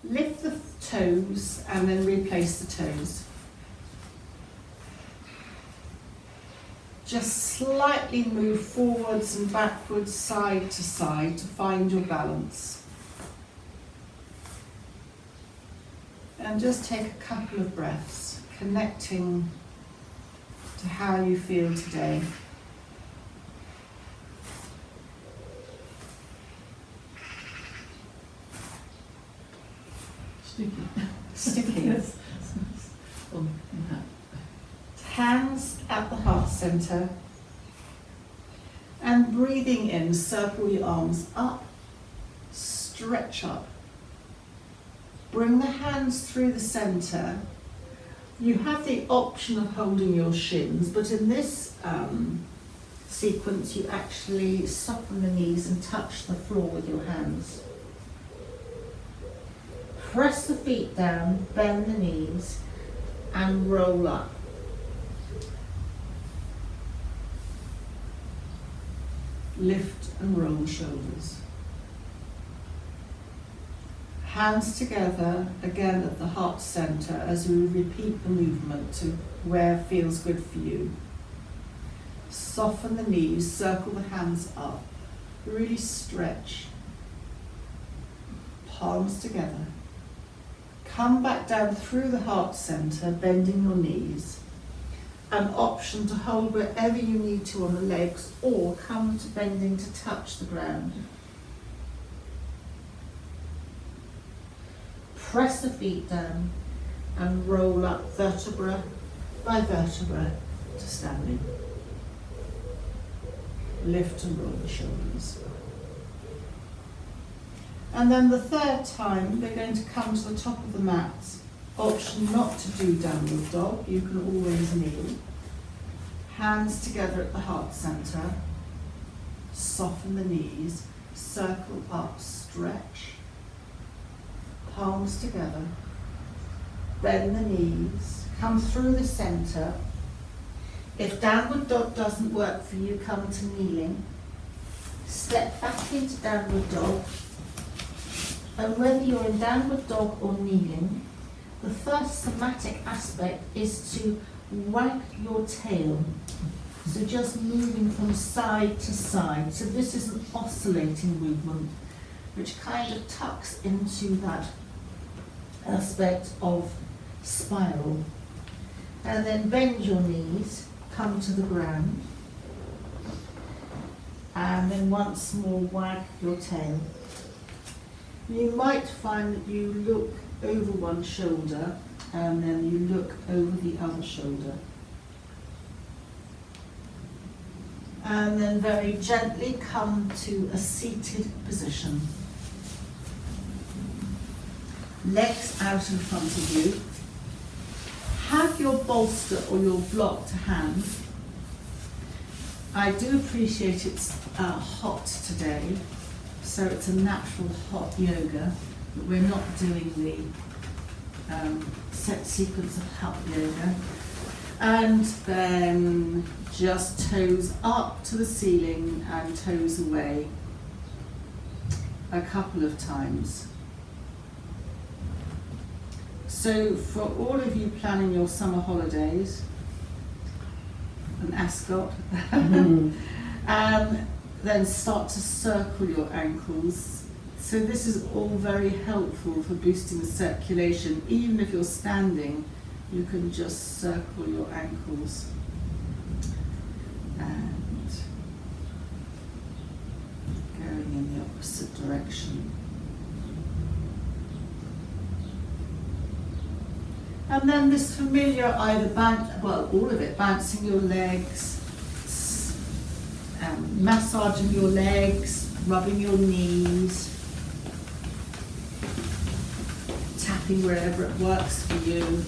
Lift the toes and then replace the toes. Just slightly move forwards and backwards, side to side, to find your balance. And just take a couple of breaths, connecting to how you feel today. Sticky. Yes. Hands at the heart center. And breathing in, circle your arms up, stretch up. Bring the hands through the center. You have the option of holding your shins, but in this sequence you actually soften the knees and touch the floor with your hands. Press the feet down, bend the knees, and roll up. Lift and roll shoulders. Hands together, again at the heart center, as we repeat the movement to where feels good for you. Soften the knees, circle the hands up, really stretch. Palms together. Come back down through the heart center, bending your knees. An option to hold wherever you need to on the legs, or come to bending to touch the ground. Press the feet down and roll up vertebra by vertebra to standing. Lift and roll the shoulders. And then the third time, we're going to come to the top of the mat. Option not to do downward dog, you can always kneel. Hands together at the heart center. Soften the knees, circle up, stretch. Palms together. Bend the knees, come through the center. If downward dog doesn't work for you, come to kneeling. Step back into downward dog. And whether you're in downward dog or kneeling, the first somatic aspect is to wag your tail. So just moving from side to side. So this is an oscillating movement, which kind of tucks into that aspect of spiral. And then bend your knees, come to the ground. And then once more wag your tail. You might find that you look over one shoulder and then you look over the other shoulder. And then very gently come to a seated position. Legs out in front of you. Have your bolster or your block to hand. I do appreciate it's hot today, so it's a natural hot yoga, but we're not doing the set sequence of hot yoga. And then just toes up to the ceiling and toes away a couple of times. So for all of you planning your summer holidays, an ascot, then start to circle your ankles. So this is all very helpful for boosting the circulation. Even if you're standing, you can just circle your ankles. And going in the opposite direction. And then this familiar either all of it, bouncing your legs, massaging your legs, rubbing your knees, tapping wherever it works for you.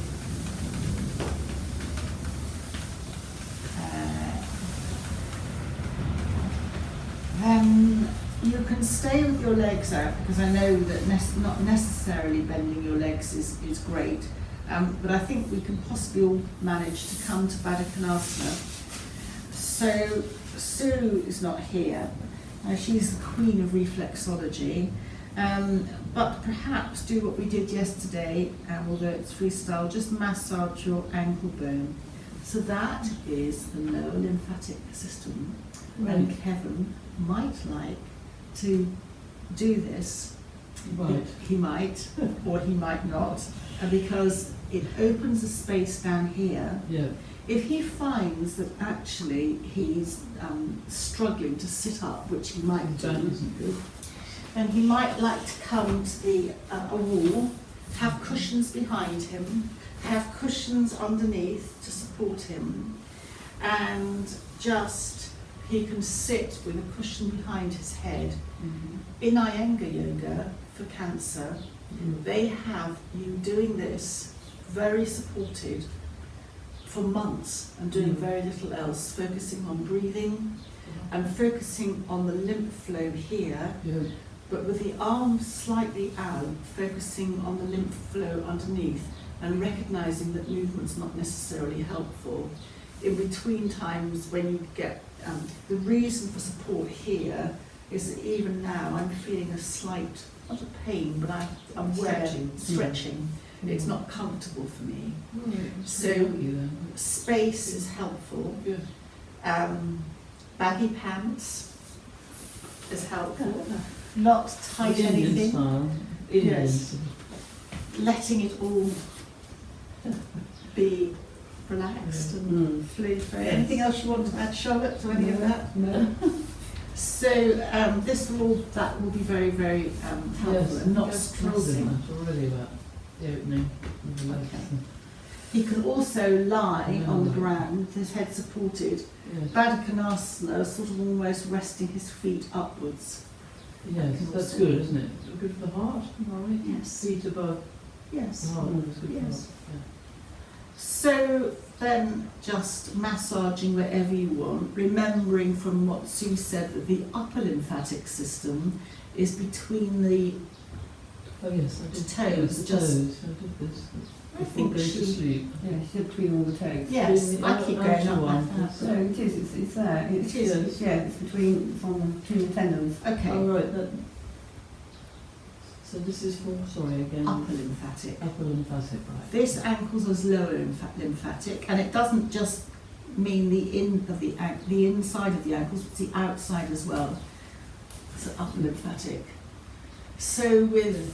Then you can stay with your legs out, because I know that not necessarily bending your legs is great. But I think we can possibly all manage to come to Baddha Konasana. So Sue is not here. She's the queen of reflexology. But perhaps do what we did yesterday, although it's freestyle, just massage your ankle bone. So that is the lower lymphatic system. Right. And Kevin might like to do this. Right. He might, or he might not, because it opens a space down here. Yeah. If he finds that actually he's struggling to sit up, which he might That do, isn't good. then he might like to come to the a wall, have cushions behind him, have cushions underneath to support him, and just he can sit with a cushion behind his head. Mm-hmm. In Iyengar yoga for cancer, they have you doing this very supported for months and doing very little else, focusing on breathing and focusing on the lymph flow here, Yeah. but with the arms slightly out, focusing on the lymph flow underneath and recognizing that movement's not necessarily helpful. In between times when you get, the reason for support here is that even now I'm feeling a slight, not a pain, but I'm stretching. It's not comfortable for me. So space is helpful. Yeah. Baggy pants is helpful. Not tight anything. Style. Yes. Letting it all be relaxed and fluid. Anything else you want to add, Charlotte, to any of that? No. So that will be very, very helpful Yes, and not I've told him stressing. that already about the opening. Okay. He can also lie on the ground with his head supported. Yes. Baddha Konasana, sort of almost resting his feet upwards. Yes, that's good, isn't it? Good for the heart, am I right? Yes. Feet above Yes. the heart is good for the heart. Yes. So then just massaging wherever you want, remembering from what Sue said that the upper lymphatic system is between the Oh yes, I did. The toes, The just- toes, I did this I before think going to she- sleep. Yeah, she said between all the toes. Yes, Between the I keep outer going up one. like that. So it is, it's there. It's, It is. It's, yeah, it's between, it's on between the tendons. Okay, Oh right, that. So this is for, sorry again. upper lymphatic. Upper lymphatic, right. This ankles is lower lymphatic, and it doesn't just mean the inside of the ankles, it's the outside as well. So upper lymphatic. So with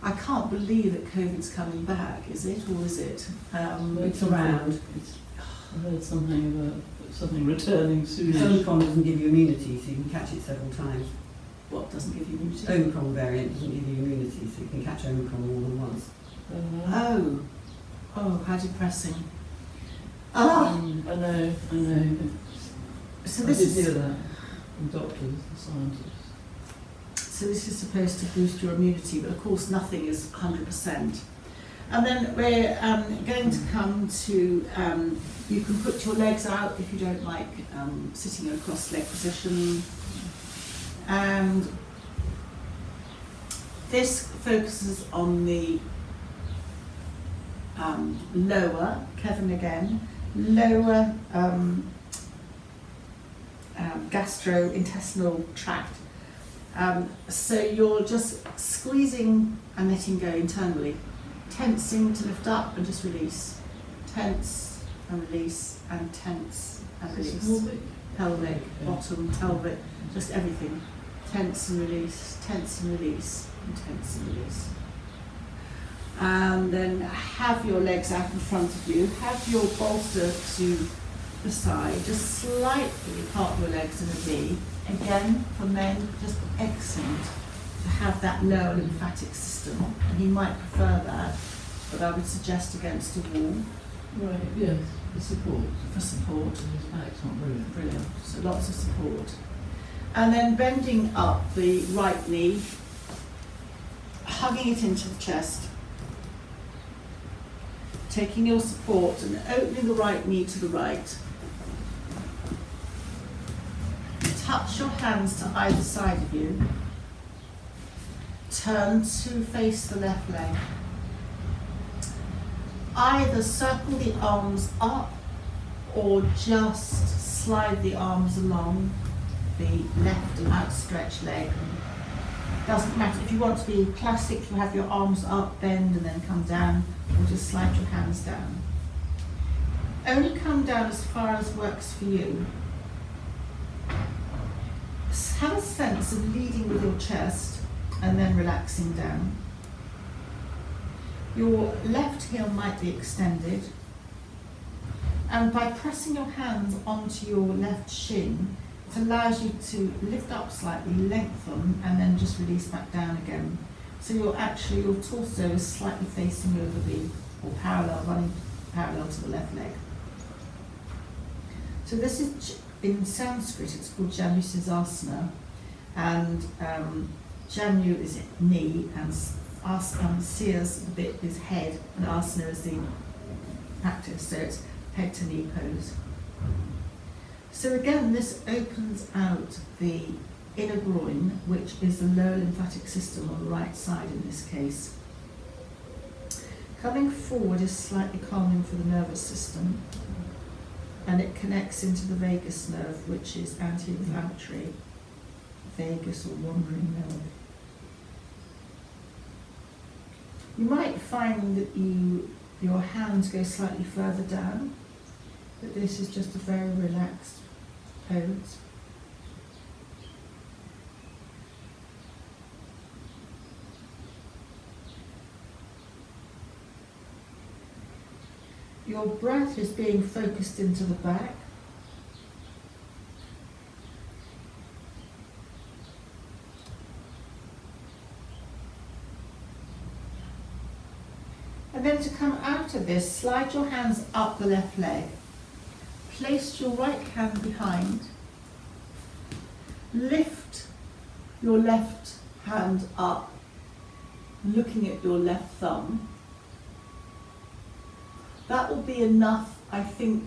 I can't believe that COVID's coming back, is it, or is it? It's around. I heard something about something returning soon. Omicron doesn't give you immunity, so you can catch it several times. What doesn't give you immunity? Omicron variant doesn't give you immunity, so you can catch Omicron more than once. Oh, how depressing. I know. So I this did is hear that from doctors and scientists. So this is supposed to boost your immunity, but of course nothing is 100%. And then we're going to come to, you can put your legs out if you don't like sitting in a cross-leg position. And this focuses on the lower, Kevin again, lower gastrointestinal tract. So you're just squeezing and letting go internally, tensing to lift up and just release, tense and release, and tense and Is release. this pelvic? Pelvic, Yeah. bottom, pelvic, just everything. Tense and release, tense and release, and tense and release. And then have your legs out in front of you, have your bolster to the side, just slightly part your legs in a V. Again, for men, just excellent to have that lower lymphatic system, and he might prefer that, but I would suggest against a wall Right, yes, the support. for support. His back's not brilliant. Brilliant, so lots of support. And then bending up the right knee, hugging it into the chest, taking your support and opening the right knee to the right. Touch your hands to either side of you. Turn to face the left leg. Either circle the arms up or just slide the arms along the left outstretched leg. Doesn't matter. If you want to be classic, you have your arms up, bend, and then come down, or just slide your hands down. Only come down as far as works for you. Have a sense of leading with your chest and then relaxing down. Your left heel might be extended, and by pressing your hands onto your left shin, it allows you to lift up slightly, lengthen, and then just release back down again. So your torso is slightly facing over running parallel to the left leg. So this is, in Sanskrit, it's called Janu Sirsasana, and Janu is knee, and Sirs, the bit, is head, and Asana is the practice, so it's head to knee pose. So again, this opens out the inner groin, which is the lower lymphatic system on the right side in this case. Coming forward is slightly calming for the nervous system, and it connects into the vagus nerve, which is anti-inflammatory, vagus or wandering nerve. You might find that your hands go slightly further down, but this is just a very relaxed pose. Your breath is being focused into the back. And then to come out of this, slide your hands up the left leg. Place your right hand behind. Lift your left hand up, looking at your left thumb. That will be enough, I think,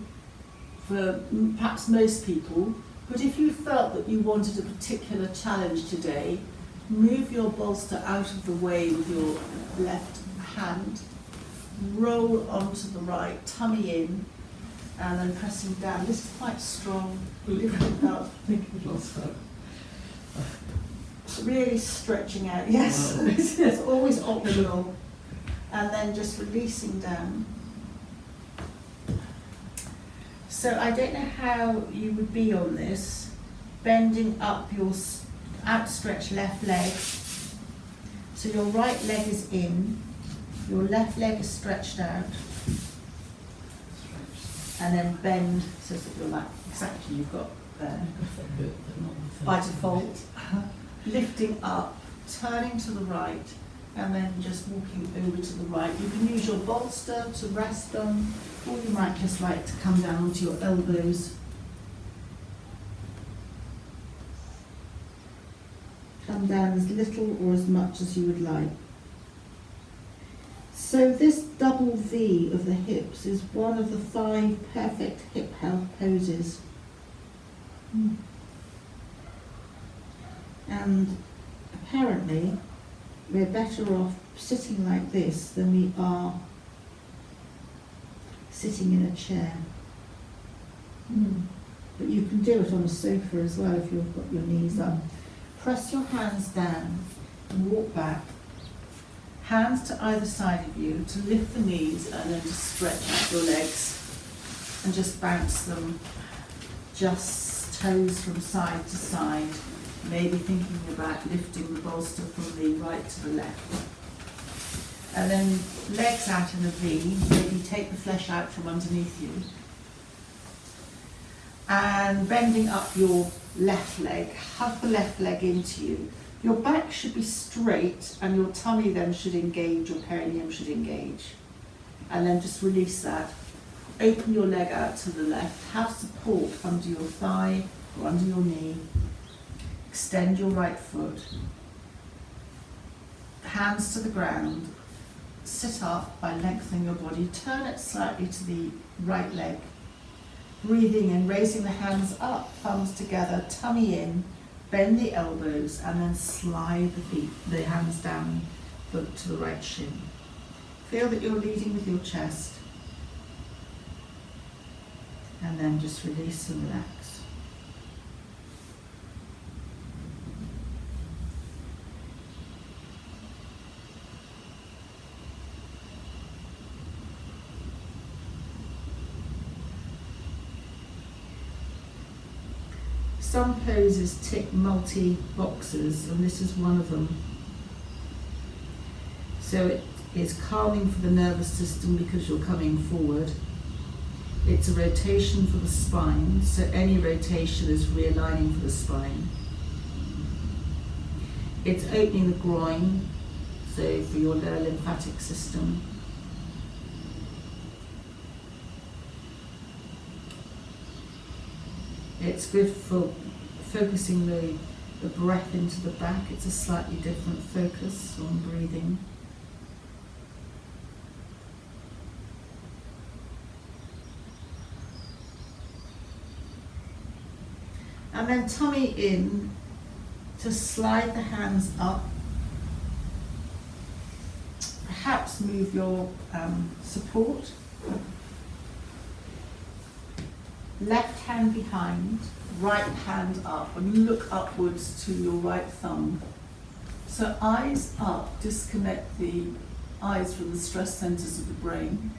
for perhaps most people. But if you felt that you wanted a particular challenge today, move your bolster out of the way with your left hand. Roll onto the right, tummy in, and then pressing down. This is quite strong. Lift it up. Really stretching out. Yes, wow. It's always optional. And then just releasing down. So I don't know how you would be on this. Bending up your outstretched left leg. So your right leg is in. Your left leg is stretched out, and then bend so that you're like exactly you've got there. By default, lifting up, turning to the right, and then just walking over to the right. You can use your bolster to rest on, or you might just like to come down onto your elbows. Come down as little or as much as you would like. So this double V of the hips is one of the 5 perfect hip health poses. And apparently we're better off sitting like this than we are sitting in a chair. But you can do it on a sofa as well if you've got your knees up. Press your hands down and walk back. Hands to either side of you to lift the knees and then to stretch out your legs and just bounce them, just toes from side to side, maybe thinking about lifting the bolster from the right to the left. And then legs out in a V, maybe take the flesh out from underneath you. And bending up your left leg, hug the left leg into you. Your back should be straight and your tummy then should engage, your perineum should engage. And then just release that. Open your leg out to the left, have support under your thigh or under your knee. Extend your right foot. Hands to the ground. Sit up by lengthening your body. Turn it slightly to the right leg. Breathing in, raising the hands up, thumbs together, tummy in. Bend the elbows and then slide the hands down to the right shin. Feel that you're leading with your chest. And then just release and relax. Some poses tick multi-boxes, and this is one of them. So it is calming for the nervous system because you're coming forward. It's a rotation for the spine, so any rotation is realigning for the spine. It's opening the groin, so for your lower lymphatic system. It's good for focusing the breath into the back. It's a slightly different focus on breathing. And then tummy in to slide the hands up. Perhaps move your support. Left hand behind, right hand up, and look upwards to your right thumb. So eyes up, disconnect the eyes from the stress centers of the brain.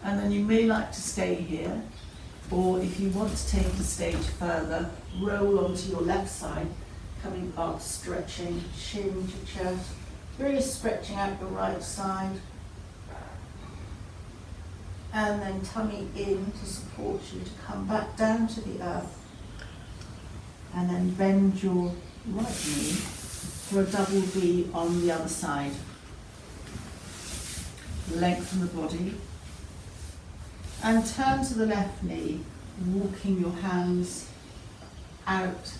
And then you may like to stay here, or if you want to take it a stage further, roll onto your left side, coming up, stretching, chin to chest, really stretching out your right side. And then tummy in to support you to come back down to the earth. And then bend your right knee for a double V on the other side. Lengthen the body. And turn to the left knee, walking your hands out,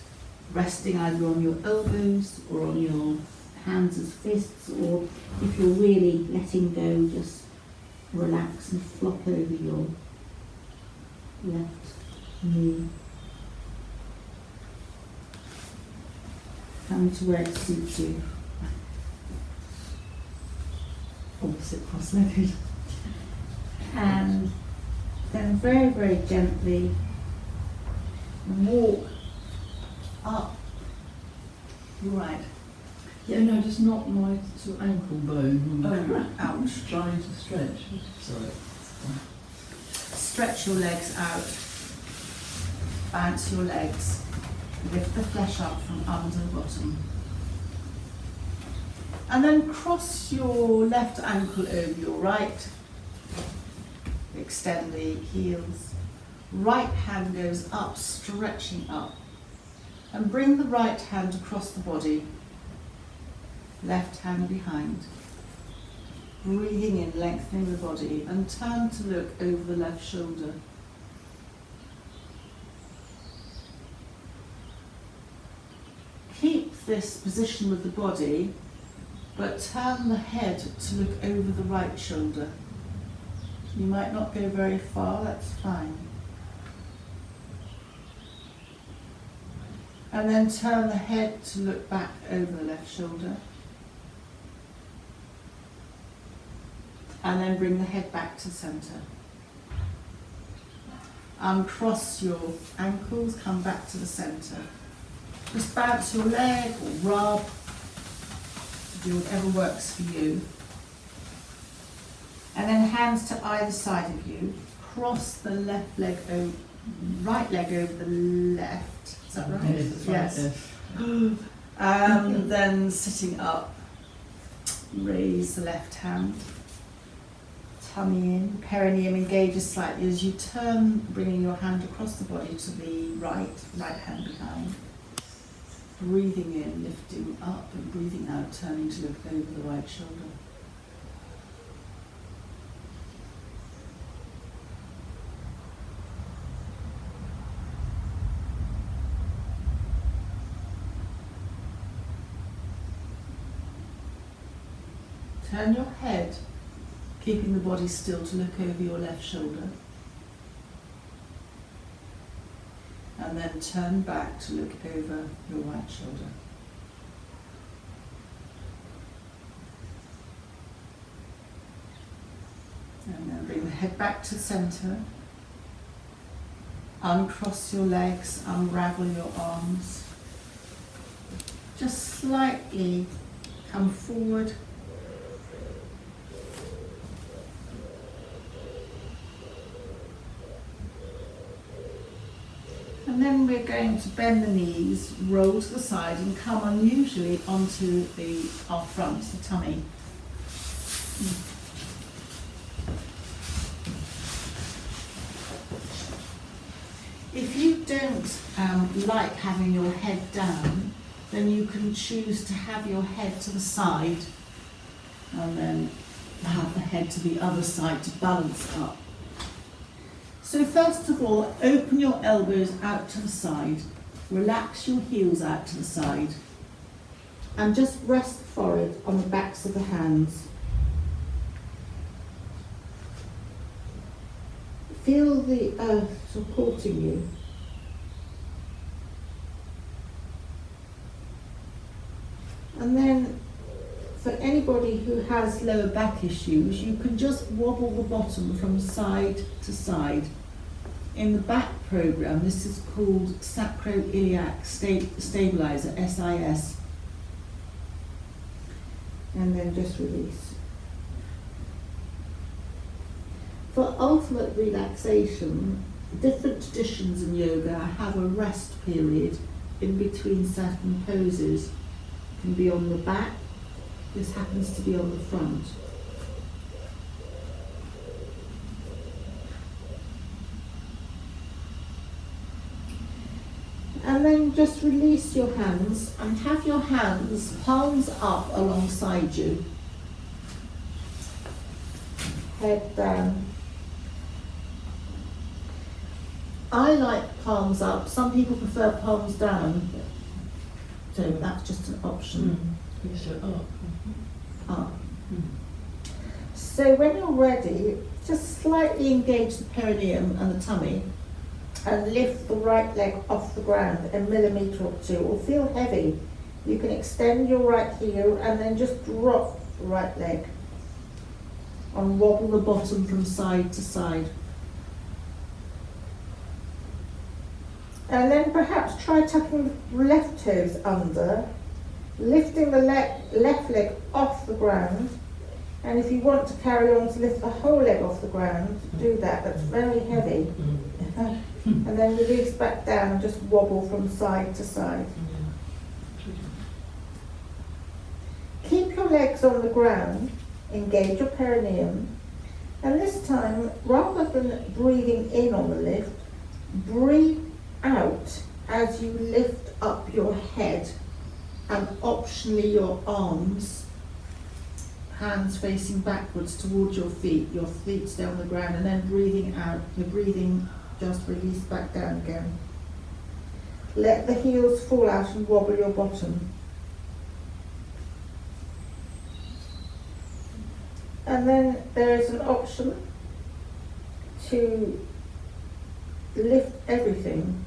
resting either on your elbows or on your hands as fists, or if you're really letting go, just relax and flop over your left knee. Come to where it suits you. Opposite cross-legged. And then very, very gently walk up. You're right. Yeah, no, just not my sort of ankle bone. Oh, ouch. Trying to stretch. Sorry. Stretch your legs out. Bounce your legs. Lift the flesh up from under the bottom. And then cross your left ankle over your right. Extend the heels. Right hand goes up, stretching up. And bring the right hand across the body. Left hand behind. Breathing in, lengthening the body, and turn to look over the left shoulder. Keep this position with the body, but turn the head to look over the right shoulder. You might not go very far, that's fine. And then turn the head to look back over the left shoulder. And then bring the head back to center. Uncross your ankles, come back to the center. Just bounce your leg or rub. Do whatever works for you. And then hands to either side of you. Cross the left leg over, right leg over the left. Is that right? Yes. Then sitting up, raise the left hand. Tummy in, perineum engages slightly as you turn, bringing your hand across the body to the right hand behind. Breathing in, lifting up, and breathing out, turning to look over the right shoulder. Turn your head, keeping the body still, to look over your left shoulder. And then turn back to look over your right shoulder. And then bring the head back to center. Uncross your legs, unravel your arms. Just slightly come forward. And then we're going to bend the knees, roll to the side and come unusually onto our front, the tummy. If you don't like having your head down, then you can choose to have your head to the side and then have the head to the other side to balance up. So first of all, open your elbows out to the side, relax your heels out to the side, and just rest the forehead on the backs of the hands. Feel the earth supporting you. And then, for anybody who has lower back issues, you can just wobble the bottom from side to side. In the back program, this is called sacroiliac stabilizer, SIS. And then just release. For ultimate relaxation, different traditions in yoga have a rest period in between certain poses. It can be on the back, this happens to be on the front. And then just release your hands and have your hands palms up alongside you. Head down. I like palms up. Some people prefer palms down. So that's just an option. Yes, up. Up. So when you're ready, just slightly engage the perineum and the tummy and lift the right leg off the ground a millimetre or two. It will feel heavy. You can extend your right heel and then just drop the right leg and wobble the bottom from side to side. And then perhaps try tucking the left toes under, lifting the left leg off the ground. And if you want to carry on to lift the whole leg off the ground, do that. That's very heavy. And then release back down and just wobble from side to side. Keep your legs on the ground, engage your perineum, and this time, rather than breathing in on the lift, breathe out as you lift up your head and optionally your arms, hands facing backwards towards your feet stay on the ground, and then breathing out, you're breathing, just release back down again. Let the heels fall out and wobble your bottom. And then there is an option to lift everything.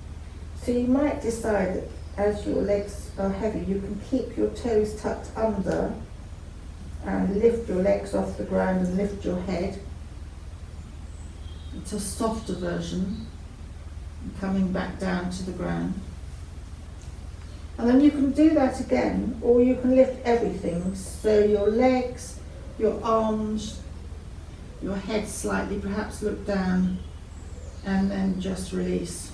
So you might decide that as your legs are heavy, you can keep your toes tucked under and lift your legs off the ground and lift your head. It's a softer version, coming back down to the ground. And then you can do that again, or you can lift everything. So your legs, your arms, your head slightly, perhaps look down, and then just release.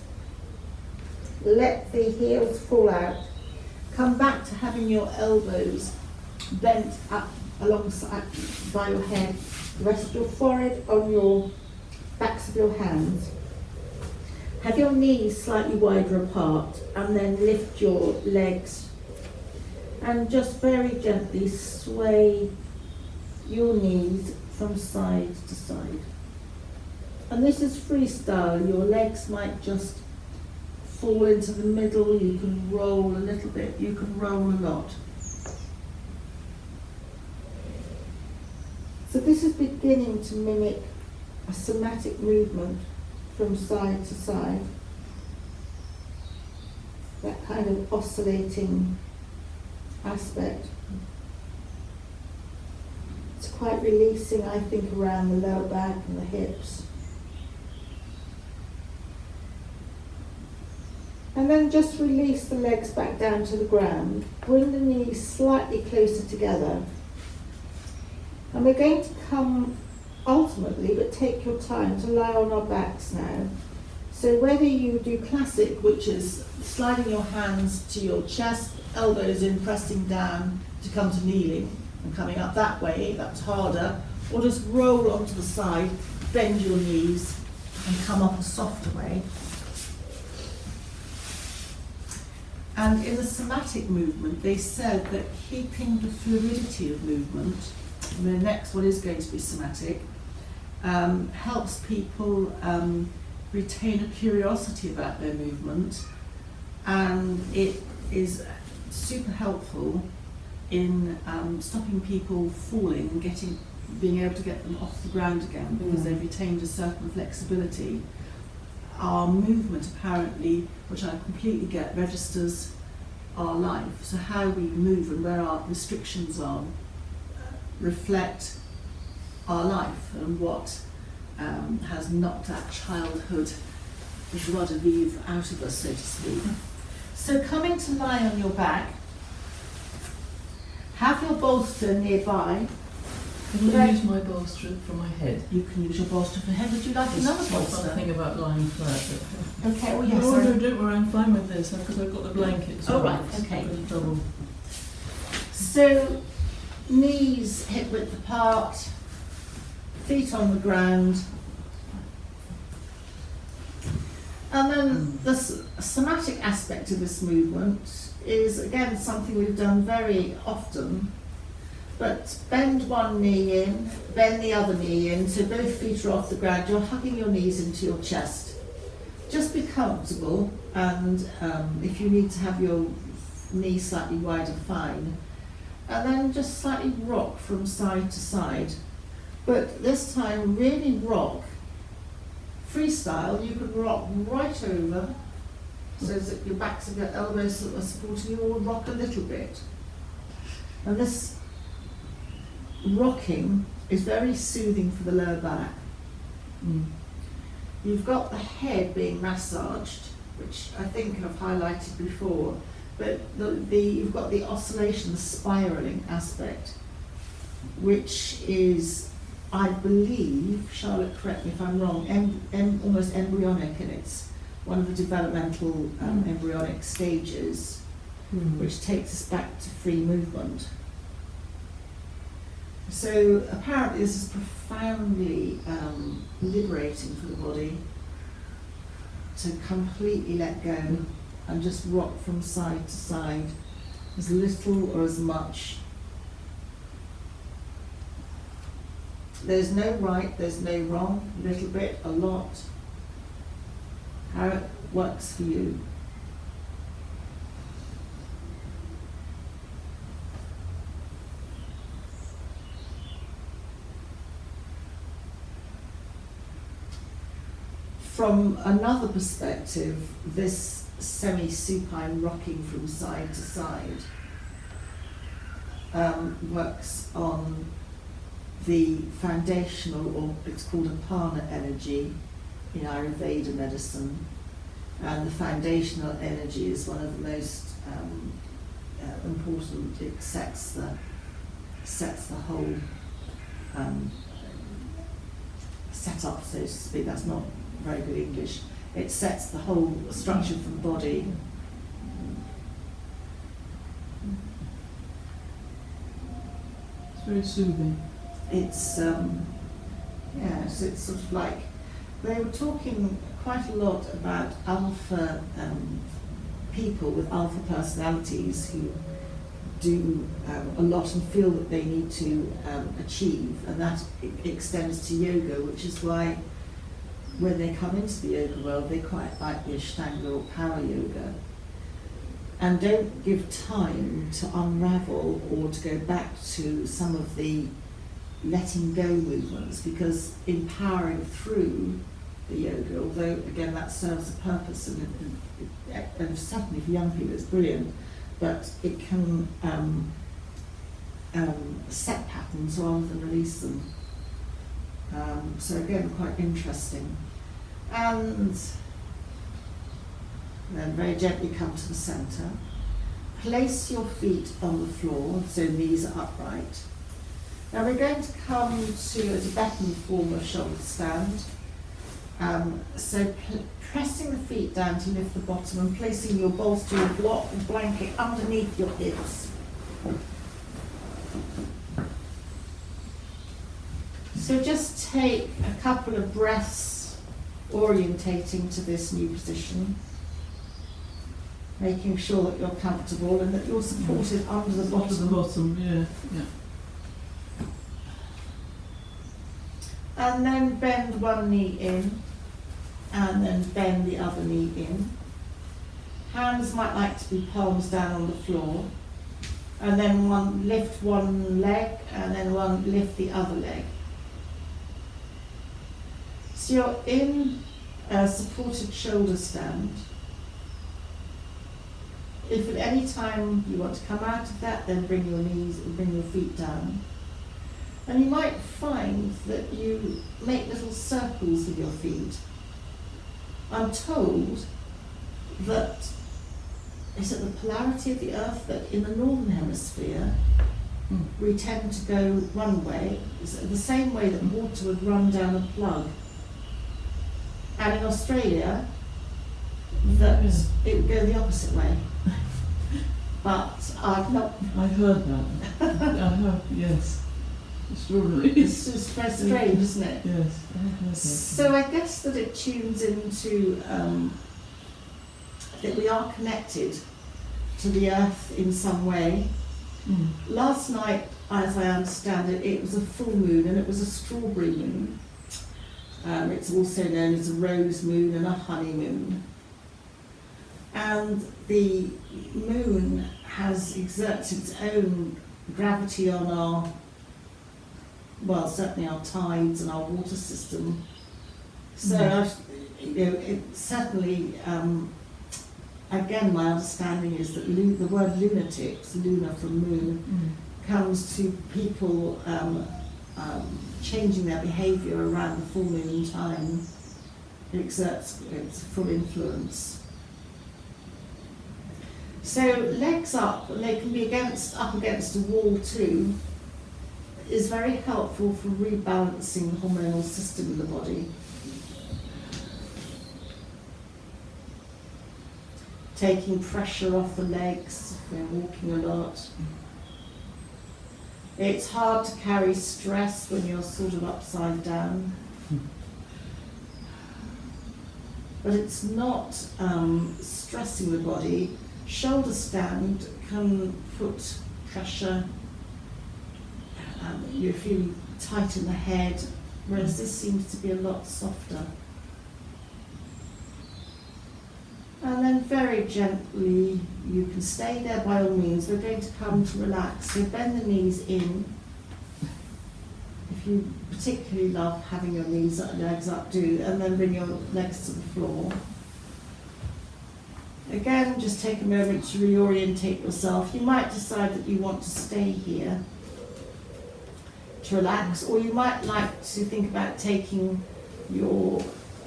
Let the heels fall out. Come back to having your elbows bent up alongside by your head. Rest your forehead on your backs of your hands. Have your knees slightly wider apart and then lift your legs and just very gently sway your knees from side to side. And this is freestyle. Your legs might just fall into the middle. You can roll a little bit. You can roll a lot. So this is beginning to mimic a somatic movement from side to side. That kind of oscillating aspect. It's quite releasing, I think, around the lower back and the hips. And then just release the legs back down to the ground. Bring the knees slightly closer together. And we're going to come ultimately, but take your time, to lie on our backs now. So whether you do classic, which is sliding your hands to your chest, elbows in, pressing down to come to kneeling and coming up that way, that's harder, or just roll onto the side, bend your knees and come up a softer way. And in the somatic movement, they said that keeping the fluidity of movement, and the next one is going to be somatic, helps people retain a curiosity about their movement, and it is super helpful in stopping people falling and being able to get them off the ground again, because they've retained a certain flexibility. Our movement apparently, which I completely get, registers our life. So how we move and where our restrictions are reflect our life and what has knocked that childhood joie de vivre out of us, so to speak. So coming to lie on your back, have your bolster nearby. Can I use my bolster for my head? You can use your bolster for head. Would you like another There's bolster? something about lying flat. Okay, well, yes. No, no, don't worry, I'm fine with this because I've got the blanket. So Oh, right, it's okay. not really double. So, knees hip width apart, feet on the ground. And then the somatic aspect of this movement is, again, something we've done very often. But bend one knee in, bend the other knee in, so both feet are off the ground. You're hugging your knees into your chest. Just be comfortable, and if you need to have your knee slightly wider, fine. And then just slightly rock from side to side. But this time, really rock. Freestyle, you can rock right over, so that your backs of your elbows are supporting you, or rock a little bit. And this rocking is very soothing for the lower back. You've got the head being massaged, which I think I've highlighted before, but you've got the oscillation, the spiralling aspect, which is, I believe, Charlotte, correct me if I'm wrong, almost embryonic in its one of the developmental embryonic stages, which takes us back to free movement. So apparently this is profoundly liberating for the body to completely let go and just rock from side to side, as little or as much. There's no right, there's no wrong, a little bit, a lot. How it works for you. From another perspective, this semi-supine rocking from side to side works on the foundational, or it's called apana energy in Ayurveda medicine, and the foundational energy is one of the most important. It sets the whole setup, so to speak. That's not very good English. It sets the whole structure of the body. It's very soothing. It's so it's sort of like, they were talking quite a lot about alpha people with alpha personalities who do a lot and feel that they need to achieve, and that extends to yoga, which is why when they come into the yoga world, they quite like the Ashtanga or power yoga, and don't give time to unravel or to go back to some of the letting go movements, because empowering through the yoga, although again that serves a purpose, and certainly for young people it's brilliant, but it can set patterns rather than release them. So again, quite interesting. And then very gently come to the centre. Place your feet on the floor, so knees are upright. Now we're going to come to a Tibetan form of shoulder stand. So pressing the feet down to lift the bottom and placing your bolster or block or blanket underneath your hips. So just take a couple of breaths orientating to this new position, making sure that you're comfortable and that you're supported under the bottom. Under the bottom, yeah. And then bend one knee in, and then bend the other knee in. Hands might like to be palms down on the floor, and then lift one leg, and then lift the other leg. So you're in a supported shoulder stand. If at any time you want to come out of that, then bring your feet down. And you might find that you make little circles with your feet. I'm told that is it the polarity of the earth that in the northern hemisphere we tend to go one way, the same way that water would run down a plug. And in Australia, that it would go the opposite way. But I've not. I've heard that. I have, yes. Extraordinary. It's just very strange, isn't it? Yes, I have heard that. So I guess that it tunes into that we are connected to the earth in some way. Last night, as I understand it, it was a full moon and it was a strawberry moon. It's also known as a rose moon and a honey moon. And the moon has exerted its own gravity on certainly our tides and our water system. So, it certainly, again, my understanding is that the word lunatics, lunar from moon, comes to people changing their behaviour around the full moon time. It exerts its full influence. So legs up, and they can be up against a wall too, is very helpful for rebalancing the hormonal system in the body. Taking pressure off the legs if we're walking a lot. It's hard to carry stress when you're sort of upside down. But it's not stressing the body. Shoulder stand can put pressure. You're feeling tight in the head, whereas this seems to be a lot softer. And then very gently, you can stay there by all means. We're going to come to relax. So bend the knees in. If you particularly love having your legs up, do, and then bring your legs to the floor. Again, just take a moment to reorientate yourself. You might decide that you want to stay here to relax, or you might like to think about taking your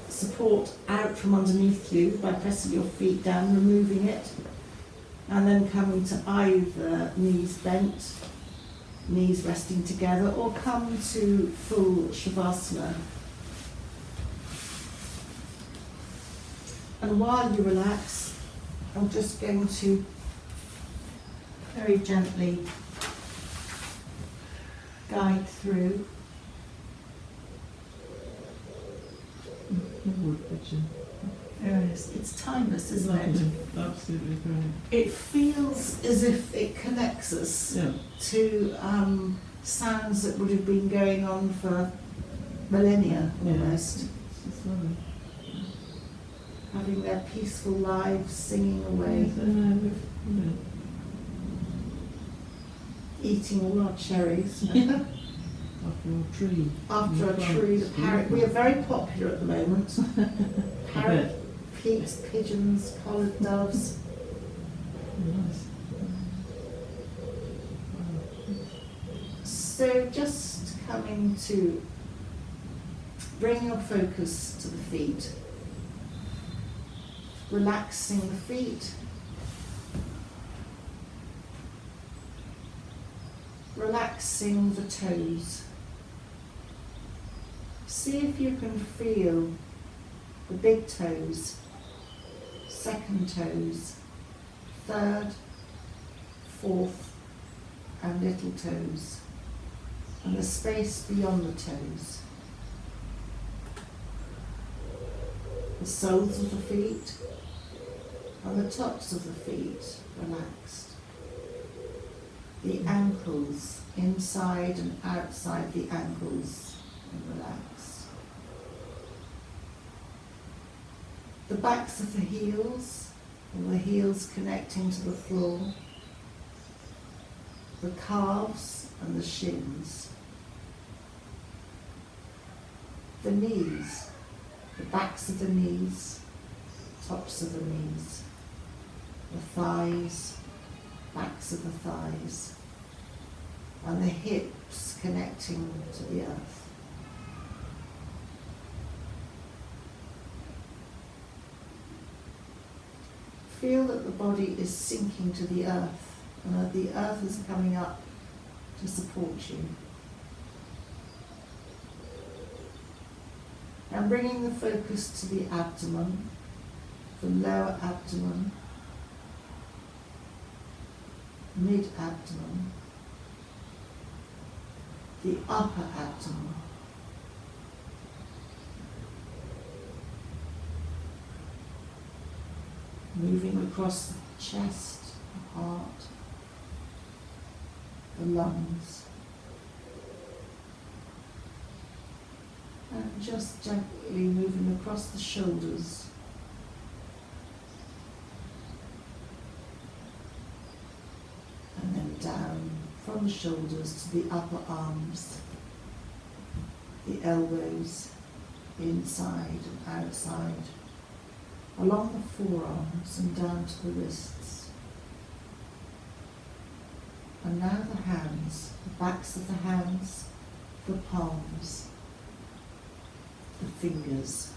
support out from underneath you by pressing your feet down, removing it, and then coming to either knees bent, knees resting together, or come to full Shavasana. And while you relax, I'm just going to very gently guide through. It's timeless, isn't it? Absolutely great. It feels as if it connects us to sounds that would have been going on for millennia almost. It's lovely. Having their peaceful lives, singing away, eating all our cherries. After a tree. After a tree, the parrot. We are very popular at the moment. Parrot, peeps, pigeons, collared doves. Nice. So just coming to bring your focus to the feet. Relaxing the feet. Relaxing the toes. See if you can feel the big toes, second toes, third, fourth and little toes, and the space beyond the toes. The soles of the feet and the tops of the feet relaxed. The ankles, inside and outside the ankles, relaxed. The backs of the heels, and the heels connecting to the floor. The calves and the shins. The knees, the backs of the knees, tops of the knees. The thighs, backs of the thighs. And the hips connecting to the earth. Feel that the body is sinking to the earth and that the earth is coming up to support you. And bringing the focus to the abdomen, the lower abdomen, mid-abdomen, the upper abdomen. Moving across the chest, the heart, the lungs. And just gently moving across the shoulders. And then down from the shoulders to the upper arms, the elbows, inside and outside, along the forearms and down to the wrists. And now the hands, the backs of the hands, the palms, the fingers,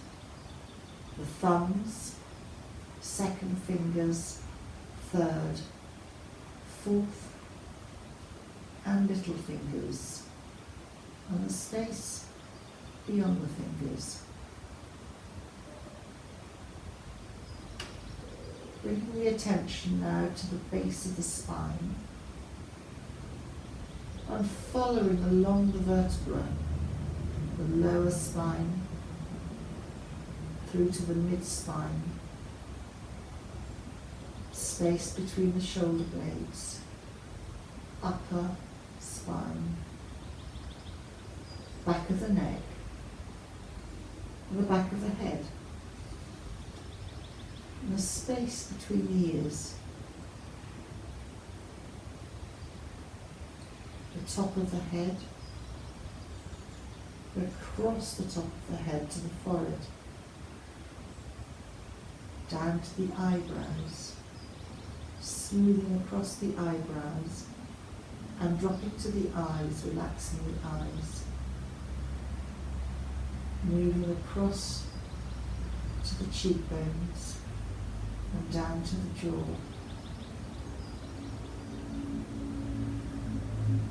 the thumbs, second fingers, third, fourth, and little fingers, and the space beyond the fingers. Bringing the attention now to the base of the spine and following along the vertebra, the lower spine through to the mid-spine, space between the shoulder blades, upper spine, back of the neck, and the back of the head, and the space between the ears, the top of the head, across the top of the head to the forehead, down to the eyebrows, smoothing across the eyebrows and dropping to the eyes, relaxing the eyes, moving across to the cheekbones and down to the jaw,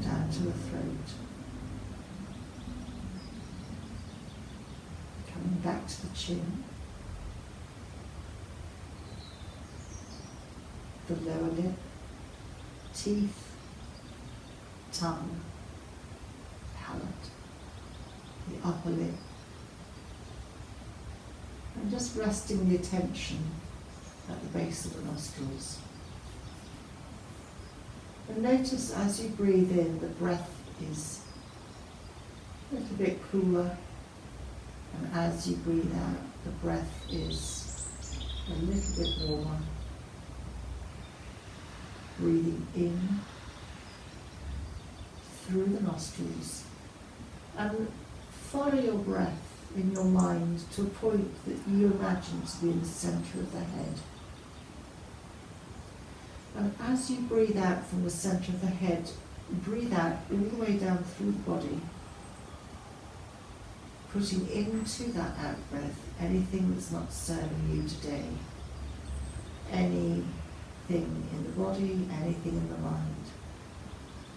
down to the throat, coming back to the chin, the lower lip, teeth, tongue, palate, the upper lip, and just resting the attention at the base of the nostrils. And notice as you breathe in, the breath is a little bit cooler, and as you breathe out, the breath is a little bit warmer. Breathing in through the nostrils, and follow your breath in your mind to a point that you imagine to be in the centre of the head. And as you breathe out from the centre of the head, breathe out all the way down through the body, putting into that out breath anything that's not serving you today, anything in the body, anything in the mind.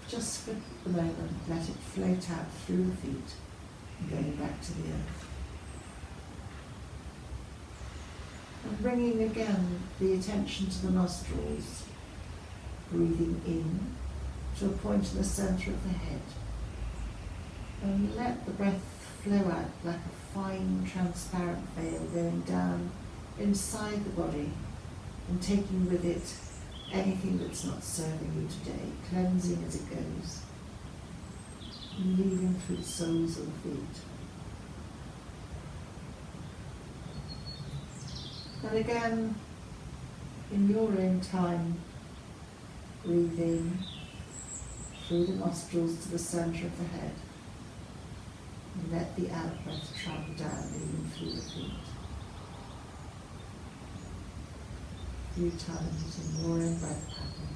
Just for the moment, let it float out through the feet and going back to the earth. And bringing again the attention to the nostrils, breathing in to a point in the centre of the head. And let the breath flow out like a fine transparent veil going down inside the body and taking with it anything that's not serving you today, cleansing as it goes, and leaving through the soles of the feet. And again, in your own time, breathe in through the nostrils to the centre of the head, and let the out breath travel down, even through the feet. 3 times in your own breath pattern.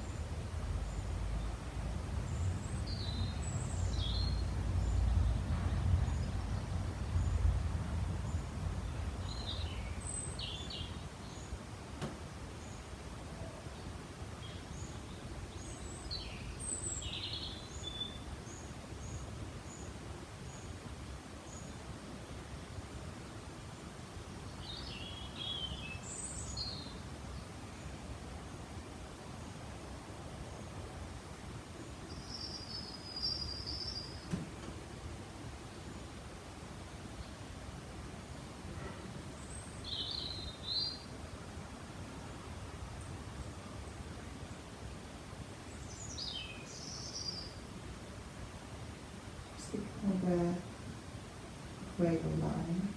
Where you're lying,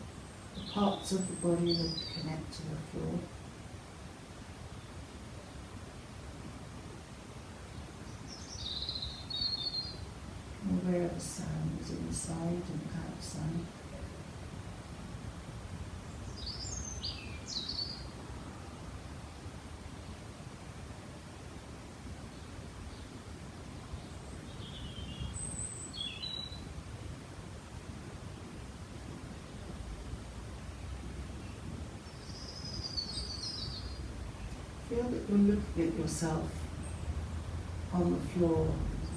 the parts of the body that connect to the floor. And aware of the sounds inside and outside. Feel that you're looking at yourself on the floor.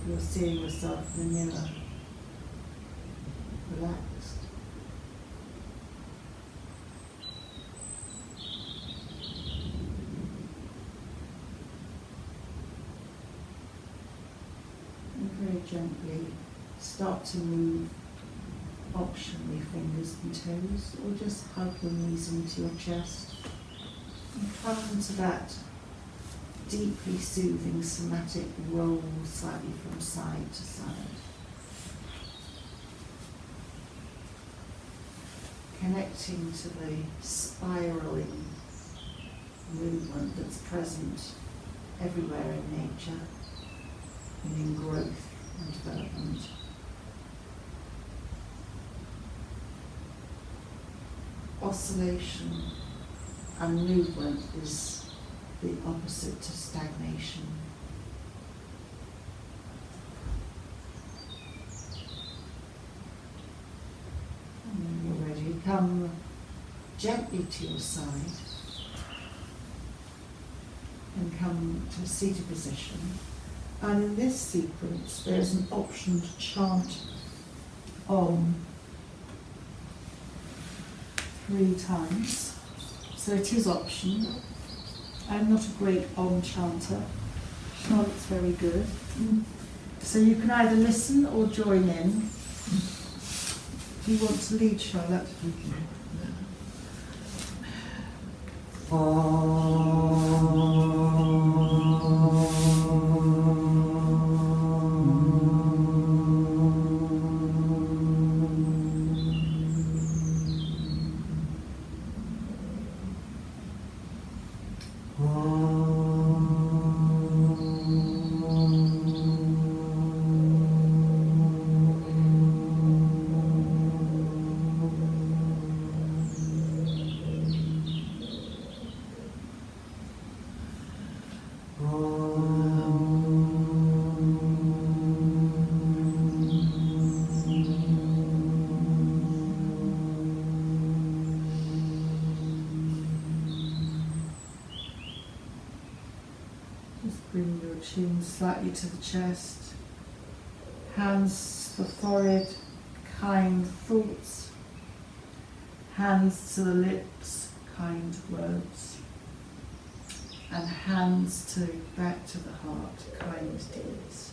You're seeing yourself in the mirror, relaxed. And very gently start to move optionally fingers and toes, or just hug your knees into your chest. And come to that deeply soothing somatic roll slightly from side to side. Connecting to the spiraling movement that's present everywhere in nature and in growth and development. Oscillation and movement is the opposite to stagnation. And when you're ready, come gently to your side and come to a seated position. And in this sequence, there's an option to chant Om 3 times. So it is optional. I'm not a great Om chanter. Charlotte's very good. So you can either listen or join in. Do you want to lead, Charlotte? Just bring your chin slightly to the chest, hands to the forehead, kind thoughts, hands to the lips, kind words, and hands to back to the heart, kind deeds.